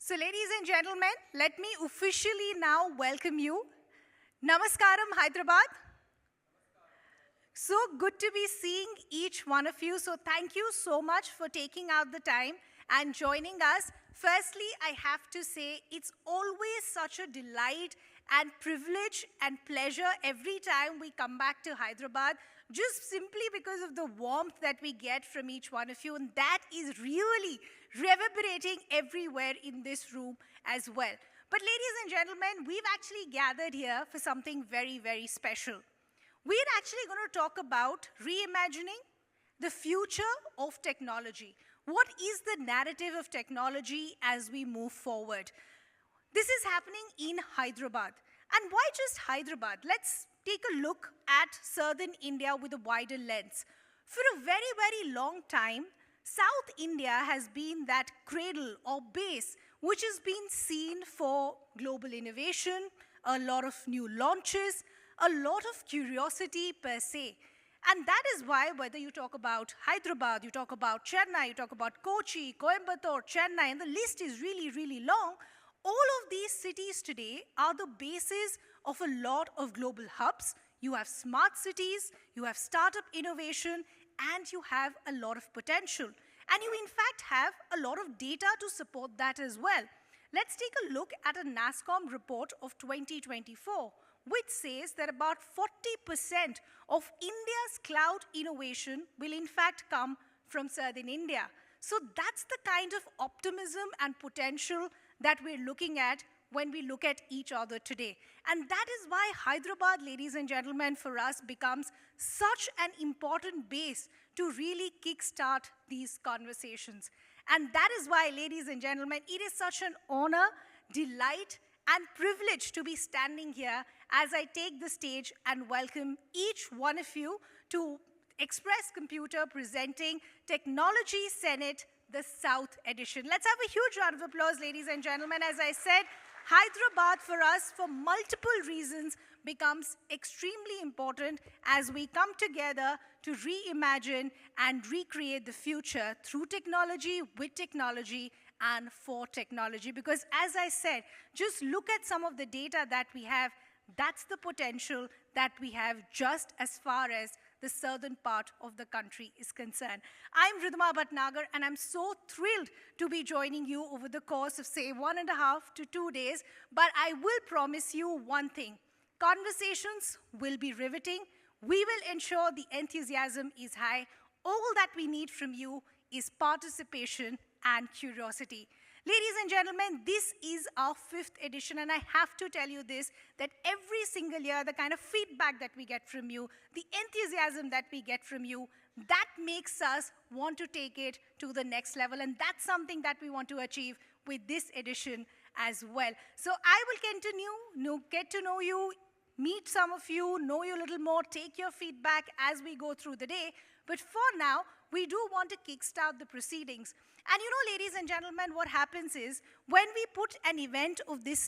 So ladies and gentlemen, let me officially now welcome you. Namaskaram, Hyderabad. So good to be seeing each one of you. So thank you so much for taking out the time and joining us. Firstly, I have to say it's always such a delight and privilege and pleasure every time we come back to Hyderabad, just simply because of the warmth that we get from each one of you. And that is really reverberating everywhere in this room as well. But ladies and gentlemen, we've actually gathered here for something very, very special. We're actually going to talk about reimagining the future of technology. What is the narrative of technology as we move forward? This is happening in Hyderabad. And why just Hyderabad? Let's take a look at southern India with a wider lens. For a very, very long time, South India has been that cradle or base which has been seen for global innovation, a lot of new launches, a lot of curiosity per se. And that is why whether you talk about Hyderabad, you talk about Chennai, you talk about Kochi, Coimbatore, Chennai, and the list is really, really long, all of these cities today are the basis of a lot of global hubs. You have smart cities, you have startup innovation, and you have a lot of potential. And you in fact have a lot of data to support that as well. Let's take a look at a NASSCOM report of 2024, which says that about 40% of India's cloud innovation will in fact come from southern India. So that's the kind of optimism and potential that we're looking at when we look at each other today. And that is why Hyderabad, ladies and gentlemen, for us becomes such an important base to really kickstart these conversations. And that is why, ladies and gentlemen, it is such an honor, delight, and privilege to be standing here as I take the stage and welcome each one of you to Express Computer presenting Technology Senate, the South Edition. Let's have a huge round of applause, ladies and gentlemen. As I said, Hyderabad for us, for multiple reasons, becomes extremely important as we come together to reimagine and recreate the future through technology, with technology, and for technology. Because as I said, just look at some of the data that we have. That's the potential that we have just as far as the southern part of the country is concerned. I'm Ridhima Bhatnagar, and I'm so thrilled to be joining you over the course of, say, 1.5 to 2 days. But I will promise you one thing. Conversations will be riveting. We will ensure the enthusiasm is high. All that we need from you is participation and curiosity. Ladies and gentlemen, this is our 5th edition, and I have to tell you this, that every single year, the kind of feedback that we get from you, the enthusiasm that we get from you, that makes us want to take it to the next level, and that's something that we want to achieve with this edition as well. So I will continue, get to know you, meet some of you, know you a little more, take your feedback as we go through the day. But for now, we do want to kickstart the proceedings. And you know, ladies and gentlemen, what happens is when we put an event of this